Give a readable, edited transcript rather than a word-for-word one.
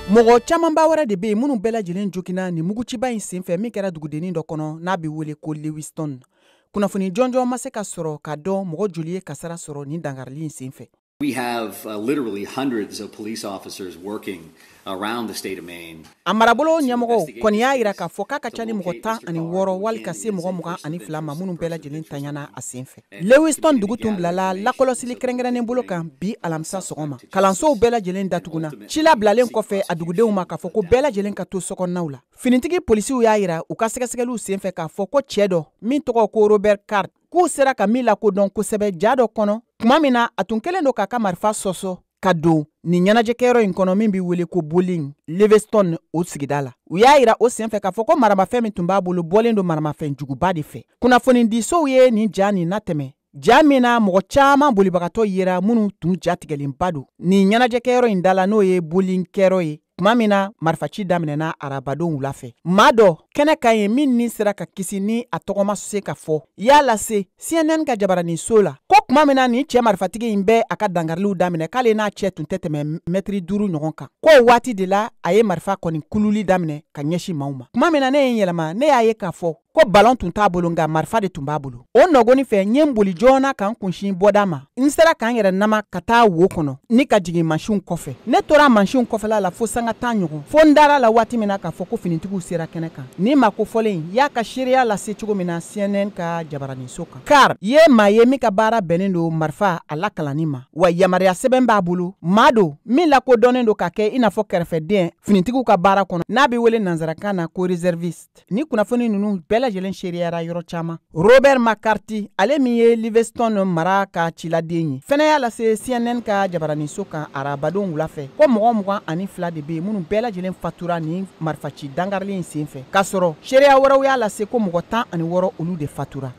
Mɔgɔ caman ba wɛrɛ de be yen minnu bɛɛ lajɛlen jogina ni muguciba in senfɛ min kɛra dugudennin dɔ kɔnɔ n'a bɛ wele ko Lewiston. Kunnafoni jɔnjɔn ma se ka sɔrɔ ka dɔn mɔgɔ joli ye kasara sɔrɔ ni dangarili in senfɛ. We have literally hundreds of police officers working around the state of Maine. A marabolo ɲɛmɔgɔ kɔni y'a yira k'a fɔ k'a ka ca ni mɔgɔ 16 wali ka se mɔgɔ 22 ma minnu bɛɛ lajɛlen taɲana a senfɛ. Lewiston dugu tun bilala lakɔlɔsili kɛrɛnkɛrɛnnen bolo kan bi alamisa sɔgɔma. Kalansow bɛɛ lajɛlen datuguna. Ci labilalen kɔfɛ a dugudenw ma k'a fɔ ko bɛɛ lajɛlen ka to sokɔnɔnaw la. Finitigi polisiw y'a yira u ka sɛgɛsɛgɛliw senfɛ k'a fɔ ko cɛ dɔ min tɔgɔ ko Robert Card k'u sera ka min lakodɔn kosɛbɛ ja dɔ kɔnɔ tuma min na a tun kɛlen don k'a ka marifa sɔsɔ ka don ni ɲɛnajɛkɛyɔrɔ in kɔnɔ min bɛ wele ko bowling Lewiston o sigida la. U y'a yira o senfɛ k'a fɔ ko maramafɛn min tun b'a bolo bɔlen don maramafɛn juguba de fɛ. Kunnafoni disow ye nin ja nin natɛmɛ. Ja min na mɔgɔ caman bolibagatɔ yera minnu tun jatigɛlenba don ni ɲɛnajɛkɛyɔrɔ in da la n'o ye bowling kɛyɔrɔ ye. Tuma min na marifaci daminɛna arabadon wula fɛ. Maa dɔ kɛnɛ ka ye min ni sera ka kisi ni a tɔgɔma se ka fɔ y'a lase CNN ka jabaranin so la ko tuma min na ni cɛ marifatigi in bɛ a ka dangariliw daminɛ k'ale n'a cɛ tun tɛ tɛmɛ mɛtiri 5 ɲɔgɔn kan. K'o waati de la a ye marifa kɔni kululi daminɛ ka ɲɛsin maaw ma. Tuma min na ne ye n yɛlɛma ne y'a ye k'a fɔ ko ballon tun t'a bolo nka marifa de tun b'a bolo. O nɔgɔnin fɛ n ye n boli joona k'an kunsin bɔda ma. N sera k'an yɛrɛ nama ka taa wo kɔnɔ ni ka jigin mansinw kɔfɛ. Ne tora mansinw kɔfɛla la fo sanga 10 ɲɔgɔn. Fo n dara la waati min na k'a fɔ ko finitigiw sera kɛnɛ kan. Ni ma ko fɔlen y'a ka seereya lase cogo min na CNN ka jabaranin so kan. Car ye maa ye min ka baara bɛnnen don marifa a lakalanni ma. Wa yamaruya sɛbɛn b'a bolo. Maa don min lakodɔnnen don ka kɛ i n'a fɔ kɛrɛfɛden finitigiw ka baara kɔnɔ n'a bɛ wele nanzarakan na ko réserviste. Ni kunnafoni ninnu bɛɛ lajɛlen seereyara yɔrɔ caman. Robert McCarthy ale min ye Lewiston mara ka ciladen ye fɛnɛ y'a lase CNN ka jabaranin so kan arabadon wula fɛ ko mɔgɔ 22 de bɛ yen minnu bɛɛ lajɛlen fatura ni marifaci dangarili in senfɛ k'a sɔrɔ seereya wɛrɛw y'a lase ko mɔgɔ 16 olu de fatura.